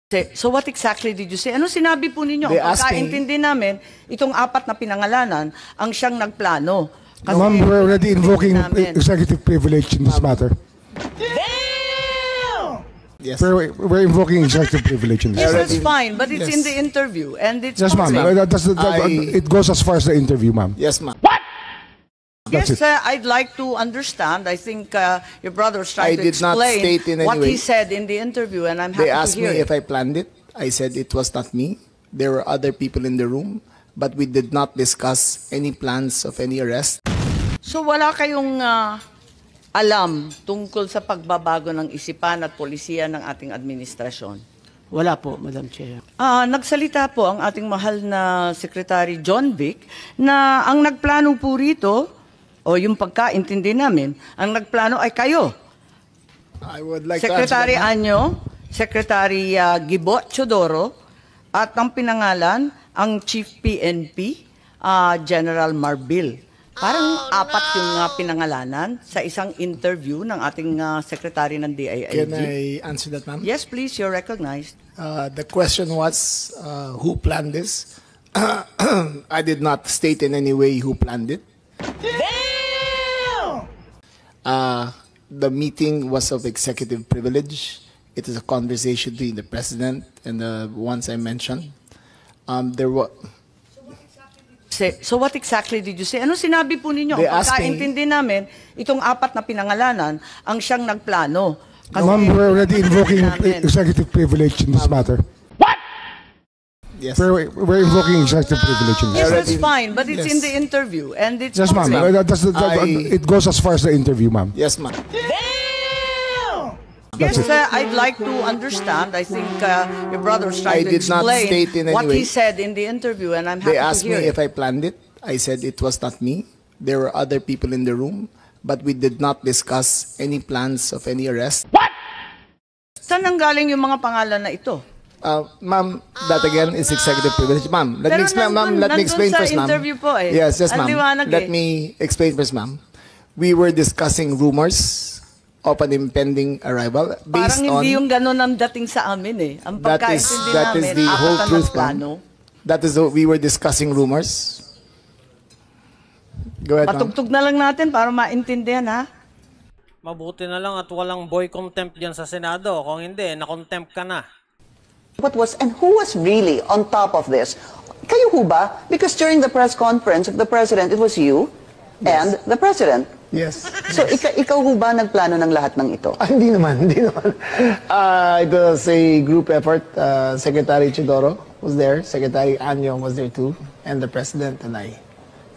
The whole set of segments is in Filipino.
So what exactly did you say? Ano sinabi po ninyo? They Ang asked me- pagkaintindi namin, itong apat na pinangalanan ang siyang nagplano. Ma'am, we're already invoking namin. executive privilege in this matter. Yes. We're invoking executive privilege in this Yes, matter. that's fine, but it's Yes. in the interview. And it's Yes, ma'am. public. It goes as far as the interview, ma'am. Yes, ma'am. That's Yes, it. I'd like to understand. I think your brother was trying I to did not explain state in any what he way. said in the interview, and I'm happy They to asked hear me it. if I planned it. I said it was not me. There were other people in the room, but we did not discuss any plans of any arrest. So wala kayong alam tungkol sa pagbabago ng isipan at polisiya ng ating administrasyon? Wala po, Madam Chair. Nagsalita po ang ating mahal na Secretary John Vic na ang nagplano po rito, o yung pagkaintindi namin, ang nagplano ay kayo. I would like Secretary to answer that. Anyo, Secretary Gibo Chodoro, at ang pinangalan, ang Chief PNP, General Marbil. Parang apat yung pinangalanan sa isang interview ng ating Secretary ng DILG. Can I answer that, ma'am? Yes, please, you're recognized. The question was, who planned this? I did not state in any way who planned it. The meeting was of executive privilege. It is a conversation between the president and the ones I mentioned. There were. So what exactly did you say? Ano sinabi po ninyo? They Ang asked me- pagkaintindi namin, itong apat na pinangalanan ang siyang nagplano. Ma'am, we're already invoking namin. executive privilege in this matter. Yes. We're invoking executive privilege in this Yes, matter. that's fine, but it's Yes. in the interview and it's Yes, ma'am. public. It goes as far as the interview, ma'am. Yes, ma'am. Yes, That's it. I'd like to understand. I think your brother was trying I to did not explain state in any what he way. said in the interview, and I'm happy They to asked hear me it. if I planned it. I said it was not me. There were other people in the room, but we did not discuss any plans of any arrest. Saan nanggaling yung mga pangalan na ito? Ma'am, that again is executive privilege. Ma'am, let Pero me explain, ma'am. nandun- Let me explain nandun sa first, ma'am. interview po eh. Yes, yes, Ang ma'am. liwanag Let eh. me explain first, ma'am. We were discussing rumors of an impending arrival Parang based on. hindi yung ganun ang dating sa amin eh. Ang That is pagkaintindi that namin, is the apat whole ang truth, nagplano. ma'am. That is we were discussing rumors. Go ahead, ma'am. Patugtog na lang natin para maintindihan ha. Mabuti na lang at walang boy contempt dyan sa Senado. Kung hindi, na-contempt ka na. What was and who was really on top of this? Kayo ho ba? Because during the press conference of the president, it was you and the president. Yes. So ikaw ho ba nagplano ng lahat ng ito? Hindi naman, hindi naman. It was a group effort. Secretary Chidoro was there, Secretary Anyo was there too, and the President and I.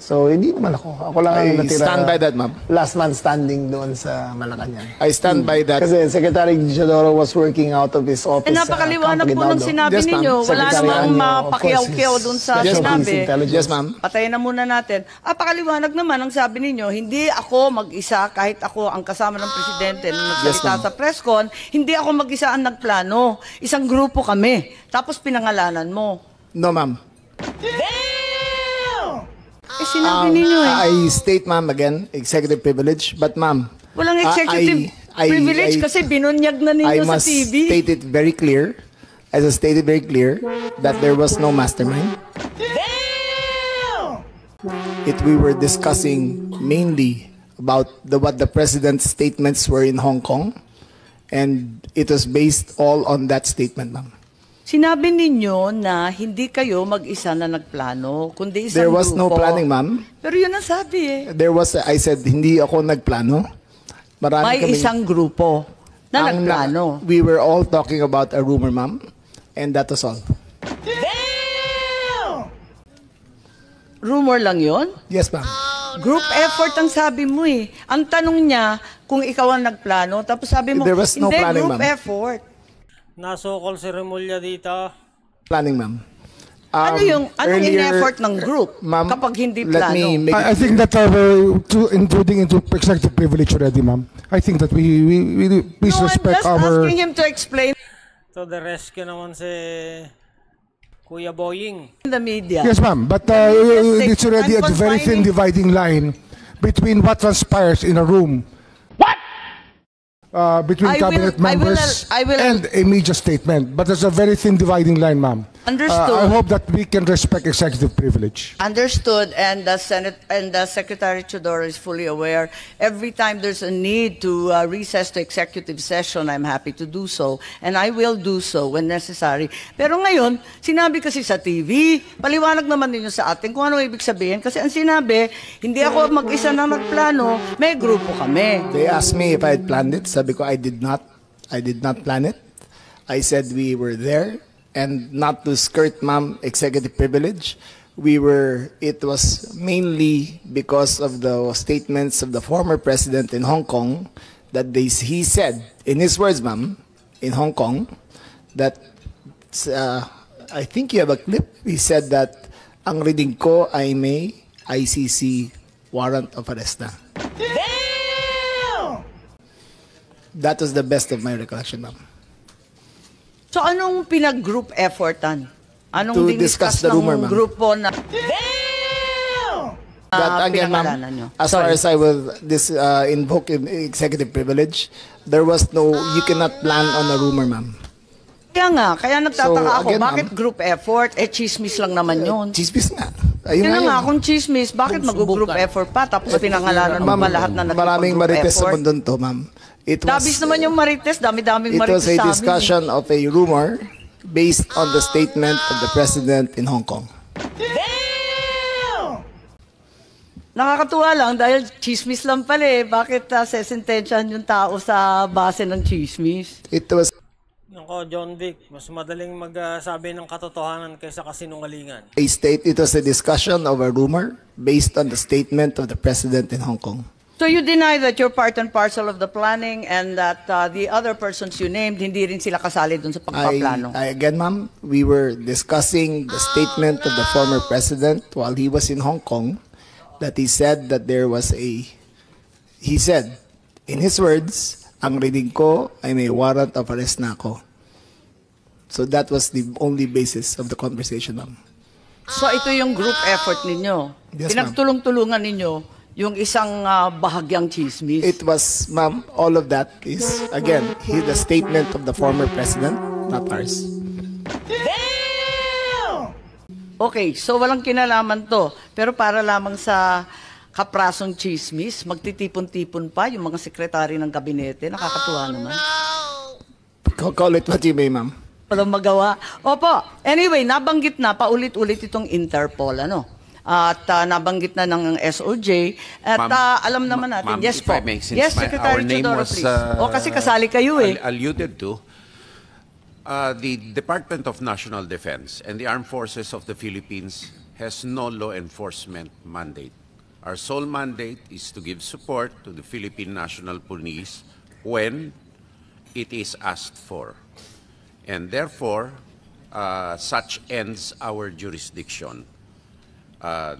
So, hindi naman ako. Ako lang ang natira. stand by that, ma'am. Last man standing doon sa Malacanang. I stand by that. Kasi Secretary Chidoro was working out of his office. Napakaliwanag po ng sinabi Yes, ma'am. ninyo. Wala Secretary namang Anyo, of mapakiyaw-kiyaw course, dun is sa Special Police sinabi. Intelligence. Yes, ma'am. Patayin na muna natin. Pakaliwanag naman ang sabi ninyo, hindi ako mag-isa kahit ako ang kasama ng presidente na nagsalita sa press con, hindi ako mag-isa ang nagplano. Isang grupo kami. Tapos pinangalanan mo. No, ma'am. Sinabi ninyo eh. I state, ma'am, again, executive privilege. But, ma'am, Walang executive privilege kasi binunyag na I ninyo sa must TV. state it very clear, as I stated very clear, that there was no mastermind. We were discussing mainly about what the president's statements were in Hong Kong, and it was based all on that statement, ma'am. Sinabi ninyo na hindi kayo mag-isa na nagplano, kundi isang There was no grupo. planning, ma'am. Pero yun ang sabi eh. I said, hindi ako nagplano. Marami May kaming- isang grupo na Ang nagplano. We were all talking about a rumor, ma'am, and that was all. Rumor lang yon. Yes, ma'am. Group effort ang sabi mo eh. Ang tanong niya kung ikaw ang nagplano, tapos sabi mo, There was no hindi, planning, group ma'am. effort. Nasukol si Remulla dito. Planning, ma'am. Anong in-effort ng group ma'am, kapag hindi let plano? me make I think that we're intruding into executive privilege already, ma'am. I think that we please No, I'm respect just our. asking him to explain To the rescue naman si Kuya Boying. in the media. Yes, ma'am. But Yes, it's already I'm a very thin confining- dividing line between what transpires in a room between cabinet members I will- and a media statement. But there's a very thin dividing line, ma'am. Understood. I hope that we can respect executive privilege. Understood, and the Senate and the Secretary Chodoro is fully aware. Every time there's a need to recess to executive session, I'm happy to do so, and I will do so when necessary. Pero ngayon, sinabi kasi sa TV, paliwanag naman ninyo sa atin kung ano ibig sabihin. Kasi ang sinabi, hindi ako mag-isa na nagplano, may grupo kami. They asked me if I had planned it. Sabi ko, I did not plan it. I said we were there, and not to skirt, ma'am, executive privilege. It was mainly because of the statements of the former president in Hong Kong that he said, in his words, ma'am, in Hong Kong, that, I think you have a clip, he said that, ang reading ko ay may ICC warrant of arrest na. That was the best of my recollection, ma'am. So anong pinag-group effortan? Anong To diniscuss discuss the rumor, ng ma'am. grupo na That again, pinangalanan nyo? ma'am, as far Sorry. as I will invoke in executive privilege, there was no, you cannot plan on a rumor, ma'am. Kaya nagtataka So, ako, again, bakit ma'am, group effort? Chismis lang naman yun. Chismis nga. Ayun Yun na nga, yun. kung chismis, bakit mag-group effort pa? Tapos pinangalanan mo Ma'am, pa lahat na maraming nag-group marites sa effort. mundo to, ma'am. Dabis naman yung marites, dami-daming It marites was a sa amin. discussion of a rumor based on the statement of the president in Hong Kong. Nakakatuwa lang dahil chismis lang pala eh. Bakit sesentensyahan yung tao sa base ng chismis? It was Nako, John Vic, mas madaling magsabi ng katotohanan kaysa kasinungalingan. it was a discussion of a rumor based on the statement of the president in Hong Kong. So you deny that you're part and parcel of the planning and that the other persons you named, hindi rin sila kasali dun sa pagpaplano? Again, ma'am, we were discussing the statement of the former president while he was in Hong Kong, that he said that he said, in his words, ang reading ko ay may warrant of arrest na ako. So that was the only basis of the conversation, ma'am. So ito yung group effort ninyo. Yes, ma'am. Pinagtulong-tulungan ninyo yung isang bahagyang chismis. It was, ma'am, all of that is, again, the statement of the former president, not ours. Okay, so walang kinalaman to. Pero para lamang sa kaprasong chismis, magtitipon-tipon pa yung mga sekretary ng kabinete. Nakakatuwa naman. Call it what you may, ma'am. Walang magawa. Opo, anyway, nabanggit na paulit-ulit itong Interpol, ano? At nabanggit na ng SOJ. At Ma'am, alam naman natin. ma'am, Yes if po. I may, since Yes, our Secretary name Chodoro, was, please. Kasi kasali kayo eh. alluded to, the Department of National Defense and the Armed Forces of the Philippines has no law enforcement mandate. Our sole mandate is to give support to the Philippine National Police when it is asked for. And therefore, such ends our jurisdiction.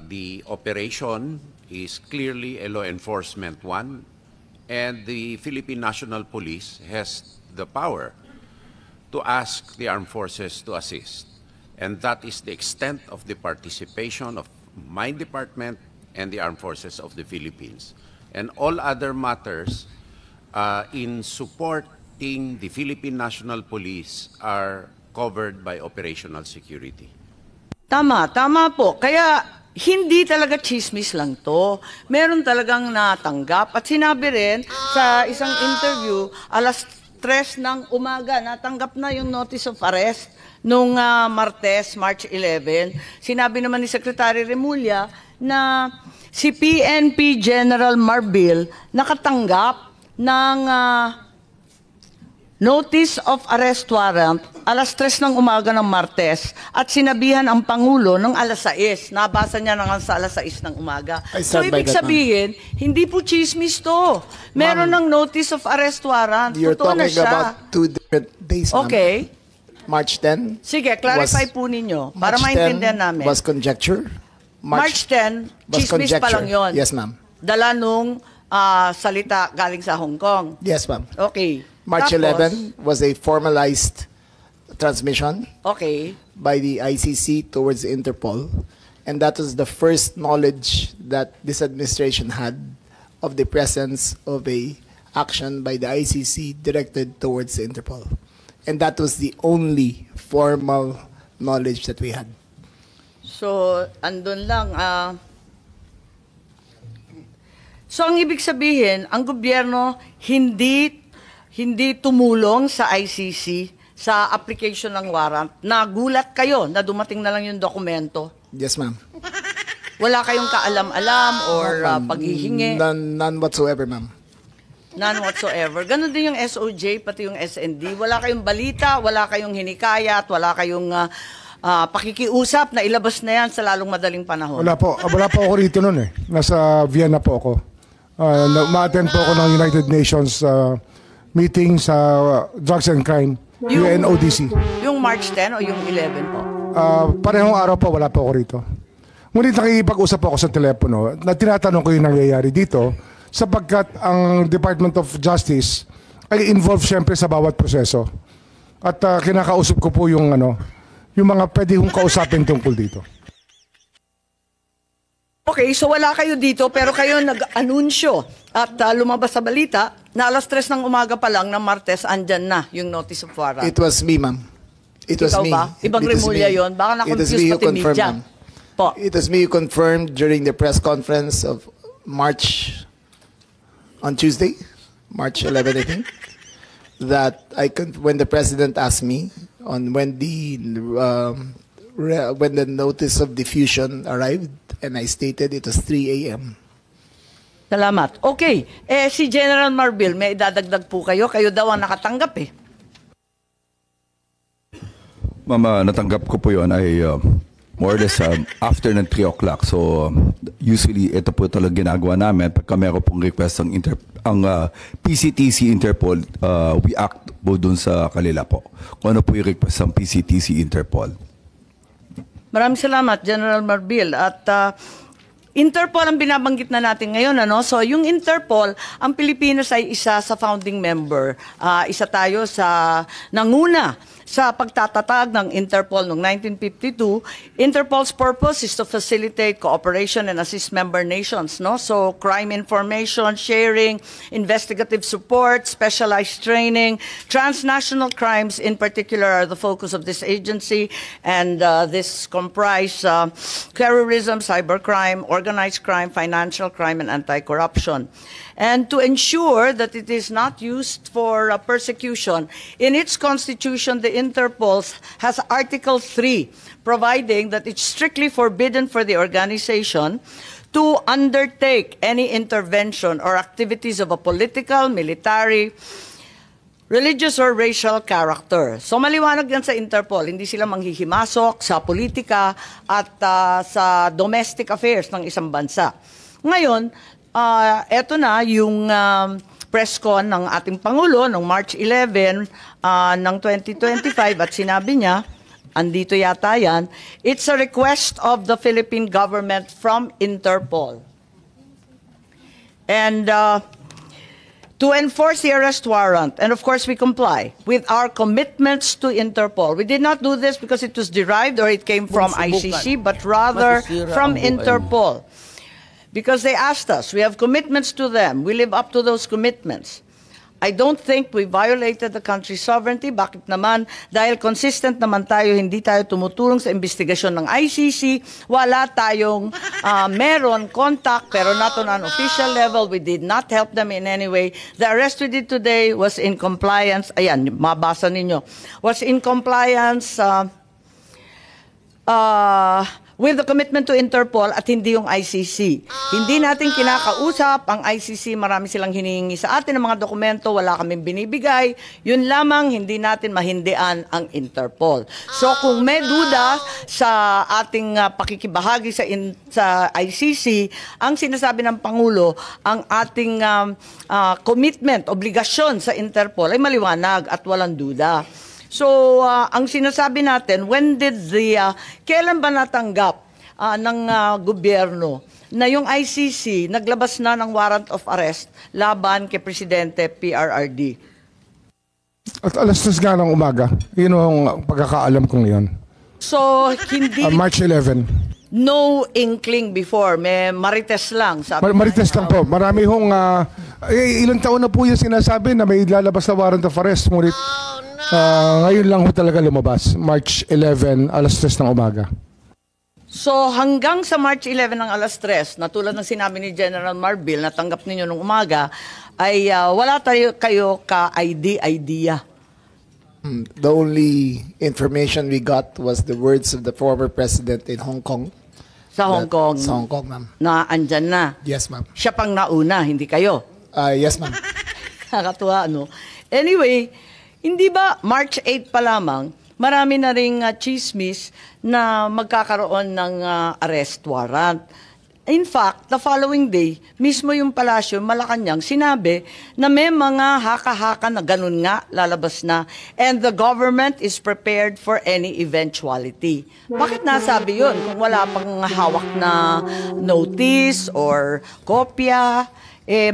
The operation is clearly a law enforcement one, and the Philippine National Police has the power to ask the armed forces to assist. And that is the extent of the participation of my department and the armed forces of the Philippines. And all other matters in supporting the Philippine National Police are covered by operational security. Tama po. Kaya hindi talaga chismis lang to. Meron talagang natanggap. At sinabi rin sa isang interview, alas 3 ng umaga, natanggap na yung notice of arrest nung Martes, March 11. Sinabi naman ni Secretary Remulla na si PNP General Marbil nakatanggap ng notice of arrest warrant alas 3 ng umaga ng Martes at sinabihan ang Pangulo ng alas 6. Nabasa niya na nga sa alas 6 ng umaga. I So stand by ibig that, sabihin, hindi po chismis to. Meron ng notice of arrest warrant. You're Totoo na talking siya. about 2 different days, ma'am. Okay. March 10. Sige, clarify was- po ninyo para March 10 maintindihan namin. was conjecture. March 10, was chismis pa lang conjecture. yun. Yes, ma'am. Dala nung salita galing sa Hong Kong. Yes, ma'am. Okay. March Tapos, 11 was a formalized transmission Okay. by the ICC towards Interpol. And that was the first knowledge that this administration had of the presence of a action by the ICC directed towards the Interpol. And that was the only formal knowledge that we had. So, andun lang. So, ang ibig sabihin, ang gobyerno hindi tumulong sa ICC sa application ng warrant. Nagulat kayo na dumating na lang yung dokumento. Yes, ma'am. Wala kayong kaalam-alam or paghihingi? None whatsoever, ma'am. None whatsoever. Ganon din yung SOJ, pati yung SND. Wala kayong balita, wala kayong hinikayat, wala kayong pakikiusap na ilabas na yan sa lalong madaling panahon. Wala po ako rito noon eh. Nasa Vienna po ako. Ma-attend po ako ng United Nations meeting sa Drugs and Crime, UNODC. Yung March 10 o yung 11 po? Parehong araw po, wala po ako rito. Ngunit nakikipag-usap ako sa telepono na tinatanong ko yung nangyayari dito sapagkat ang Department of Justice ay involved siyempre sa bawat proseso. At kinakausap ko po yung mga pwede kong kausapin tungkol dito. Okay, so wala kayo dito pero kayo nag-anunsyo at lumabas sa balita na alas 3 ng umaga pa lang ng Martes andyan na yung notice of warrant. It was me, ma'am. It was Ikaw me. ba? Ibang It was Remulla me. yun? Baka na-confuse It was me who pati confirmed, media. ma'am. Po. It was me who confirmed during the press conference of March, on Tuesday, March 11, I think, that when the president asked me on when the notice of diffusion arrived, and I stated it was 3 a.m. Salamat. Okay, si General Marbil, may idadagdag po kayo. Kayo daw ang nakatanggap eh. Mama, natanggap ko po yun ay more or less after ng 3 o'clock. So usually ito po talaga ginagawa namin. Pagka meron pong request ang PCTC Interpol, we act po dun sa kanila po. Kung ano po yung request ng PCTC Interpol. Maraming salamat, General Marbil. At Interpol ang binabanggit na natin ngayon. So yung Interpol, ang Pilipinas ay isa sa founding member. Isa tayo sa nanguna sa pagtatatag ng Interpol noong 1952. Interpol's purpose is to facilitate cooperation and assist member nations. So crime information, sharing, investigative support, specialized training, transnational crimes in particular are the focus of this agency. And this comprise terrorism, cybercrime, organized crime, financial crime, and anti-corruption. And to ensure that it is not used for persecution, in its constitution, the Interpol has Article 3, providing that it's strictly forbidden for the organization to undertake any intervention or activities of a political, military, religious, or racial character. So maliwanag yan sa Interpol, hindi sila manghihimasok sa politika at sa domestic affairs ng isang bansa. Ngayon, eto na yung press con ng ating Pangulo noong March 11 ng 2025 at sinabi niya, andito yata yan, it's a request of the Philippine government from Interpol. And to enforce the arrest warrant, and of course we comply with our commitments to Interpol. We did not do this because it was derived or it came from ICC, but rather from Interpol. Because they asked us, we have commitments to them, we live up to those commitments. I don't think we violated the country's sovereignty. Bakit naman? Dahil consistent naman tayo, hindi tayo tumutulong sa investigasyon ng ICC. Wala tayong meron contact, pero not on an official level. We did not help them in any way. The arrest we did today was in compliance. Ayan, mabasa ninyo. Was in compliance with the commitment to Interpol at hindi yung ICC. Hindi natin kinakausap ang ICC, marami silang hinihingi sa atin ng mga dokumento, wala kaming binibigay. Yun lamang, hindi natin mahindian ang Interpol. So kung may duda sa ating pakikibahagi sa ICC, ang sinasabi ng Pangulo, ang ating commitment, obligasyon sa Interpol ay maliwanag at walang duda. So, ang sinasabi natin, kailan ba natanggap ng gobyerno na yung ICC naglabas na ng warrant of arrest laban kay Presidente PRRD? At alas 3 nga ng umaga. Yun ang pagkakaalam kong yun. So, hindi... March 11. No inkling before. May marites lang. Marites lang po. Marami hong Ilang taon na po yung sinasabi na may lalabas na warrant of arrest. Ngunit ngayon lang ho talaga lumabas. March 11, alas 3 ng umaga. So hanggang sa March 11 ng alas 3, na tulad ng sinabi ni General Marbil na tanggap ninyo nung umaga, ay wala kayo ka-idea. The only information we got was the words of the former president in Hong Kong. Sa Hong Kong. Sa Hong Kong, ma'am. Na andyan na. Yes, ma'am. Siya pang nauna, hindi kayo. Yes, ma'am. Nakakatuwa, ano? Anyway, hindi ba March 8 pa lamang, marami na ring chismis na magkakaroon ng arrest warrant. In fact, the following day, mismo yung palasyo, Malacanang, sinabi na may mga haka-haka na ganun nga lalabas na, and the government is prepared for any eventuality. Bakit nasabi yun kung wala pang hawak na notice or kopya?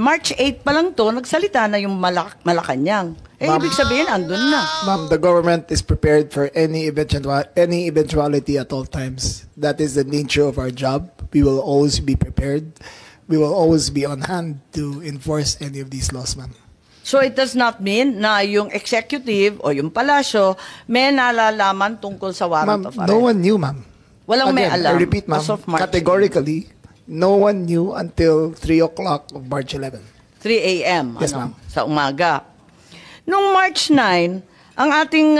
March 8 pa lang to, nagsalita na yung Malacanang. Ibig sabihin, andun na. Ma'am, the government is prepared for any eventuality at all times. That is the nature of our job. We will always be prepared. We will always be on hand to enforce any of these laws, ma'am. So it does not mean na yung executive o yung palasyo may nalalaman tungkol sa warrant of arrest. No one knew, ma'am. Walang may alam. I repeat, ma'am, as of March categorically, no one knew until 3 o'clock of March 11. 3 a.m. Yes, ma'am. Sa umaga. Nung March 9, ang ating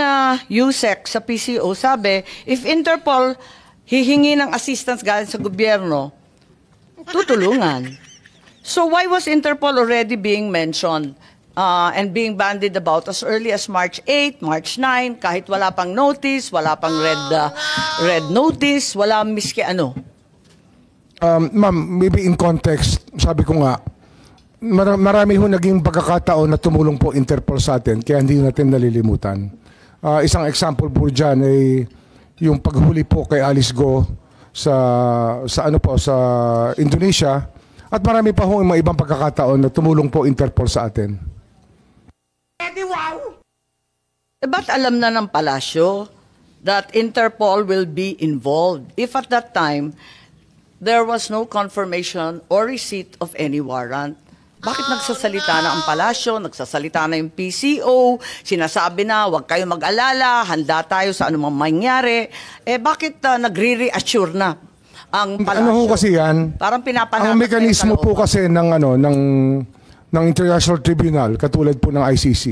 USEC sa PCO sabi, if Interpol hihingi ng assistance galing sa gobyerno, tutulungan. So why was Interpol already being mentioned and being bandied about as early as March 8, March 9, kahit wala pang notice, wala pang red notice, wala miski ano? Ma'am, maybe in context, sabi ko nga, marami ho naging pagkakataon na tumulong po Interpol sa atin, kaya hindi natin nalilimutan. Isang example po dyan ay yung paghuli po kay Alice Go sa Indonesia, at marami pa ho mga ibang pagkakataon na tumulong po Interpol sa atin. Ba't alam na ng palasyo that Interpol will be involved if at that time there was no confirmation or receipt of any warrant? Bakit nagsasalita na ang palasyo, nagsasalita na yung PCO, sinasabi na huwag kayo mag-alala, handa tayo sa anumang mangyari. Bakit nagre-reassure na ang palasyo? Ano ho kasi yan? Parang pinapanatas. Ang mekanismo po kasi ng International Tribunal, katulad po ng ICC,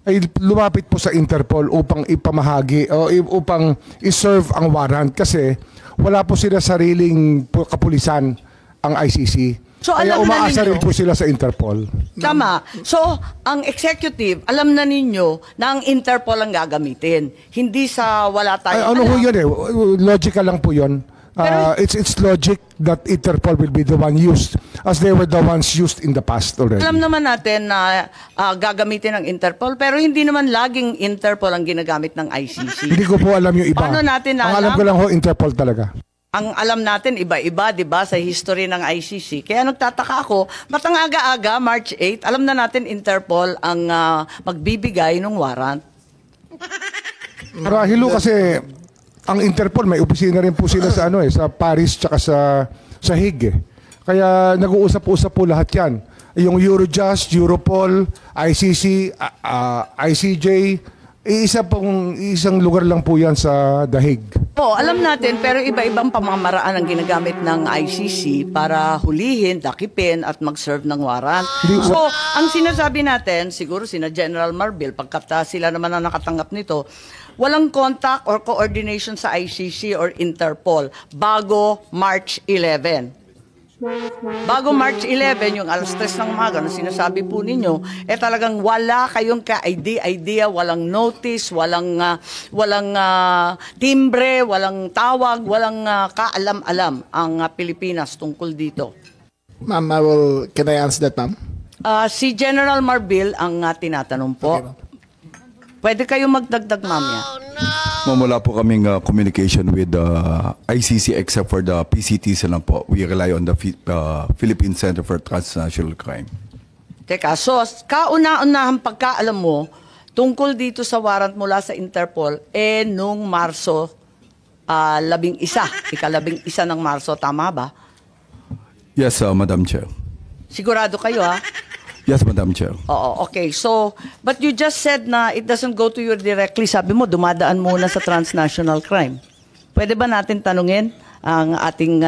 ay lumapit po sa Interpol upang ipamahagi o upang iserve ang warrant kasi wala po sila sariling kapulisan ang ICC. So, kaya alam umaasa na ninyo, rin po sila sa Interpol. Tama. So, ang executive, alam na ninyo na ang Interpol ang gagamitin. Hindi sa wala tayong Ano ho yun eh? Logical lang po yun. It's logic that Interpol will be the one used as they were the ones used in the past already. Alam naman natin na gagamitin ng Interpol, pero hindi naman laging Interpol ang ginagamit ng ICC. Hindi ko po alam yung iba. Paano natin ang alam ko lang ho, Interpol talaga. Ang alam natin, iba-iba, di ba, sa history ng ICC. Kaya nagtataka ako, ba't ang aga-aga, March 8, alam na natin Interpol ang magbibigay ng warrant. Marahil kasi ang Interpol, may opisina rin po sila sa sa Paris tsaka sa Hague. Kaya nag-uusap-usap po lahat yan. Yung Eurojust, Europol, ICC, ICJ, isang lugar lang po yan sa The Hague. Po, alam natin, pero iba-ibang pamamaraan ang ginagamit ng ICC para hulihin, dakipin, at mag-serve ng warrant. So, ang sinasabi natin, siguro sina General Marbil, pagkat sila naman ang nakatanggap nito, walang contact or coordination sa ICC or Interpol bago March 11. Bago March 11, yung alas 3 ng umaga na sinasabi po ninyo, talagang wala kayong ka-idea, walang notice, walang timbre, walang tawag, walang kaalam-alam ang Pilipinas tungkol dito. Ma'am, can I answer that, ma'am? Si General Marbil ang tinatanong po. Okay, Pwede kayo magdagdag, ma'am, yan. Ma'am, wala po kaming communication with the ICC except for the PCTs lang po. We rely on the Philippine Center for Transnational Crime. Teka, so kauna-unahang pagkaalam mo tungkol dito sa warrant mula sa Interpol, nung Marso 11, ika-11 ng Marso, tama ba? Yes, Madam Chair. Sigurado kayo, ha? Yes, Madam Chair. Oo, okay. So, but you just said na it doesn't go to you directly. Sabi mo, dumadaan muna sa transnational crime. Pwede ba natin tanungin ang ating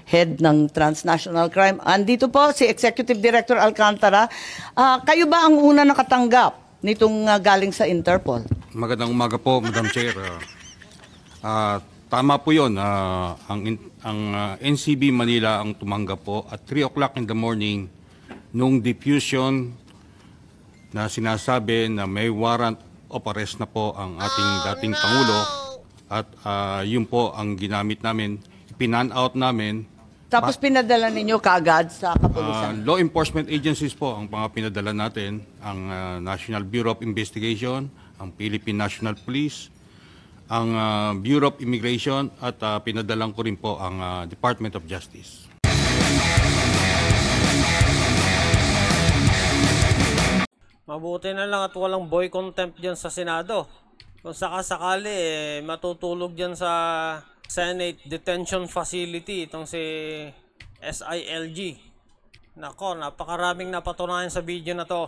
head ng transnational crime? Andito po si Executive Director Alcantara. Kayo ba ang una nakatanggap nitong galing sa Interpol? Magandang umaga po, Madam Chair. Tama po yun. Ang NCB Manila ang tumanggap po at 3 o'clock in the morning nung diffusion na sinasabi na may warrant of arrest na po ang ating dating Pangulo at yun po ang ginamit namin, pinan-out namin. Tapos pinadala ninyo kaagad sa kapulisan? Law enforcement agencies po ang mga pinadala natin, ang National Bureau of Investigation, ang Philippine National Police, ang Bureau of Immigration at pinadalang ko rin po ang Department of Justice. Mabuti na lang at walang boy contempt dyan sa Senado. Kung sakasakali, matutulog dyan sa Senate Detention Facility itong si SILG. Nako, napakaraming napatunayan sa video na to.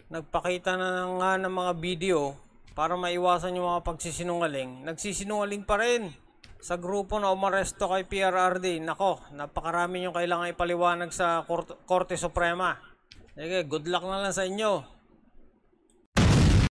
Nagpakita na nga ng mga video para maiwasan yung mga pagsisinungaling. Nagsisinungaling pa rin sa grupo na umaresto kay PRRD. Nako, napakarami yung kailangan ipaliwanag sa Korte Suprema. Sige, good luck na lang sa inyo.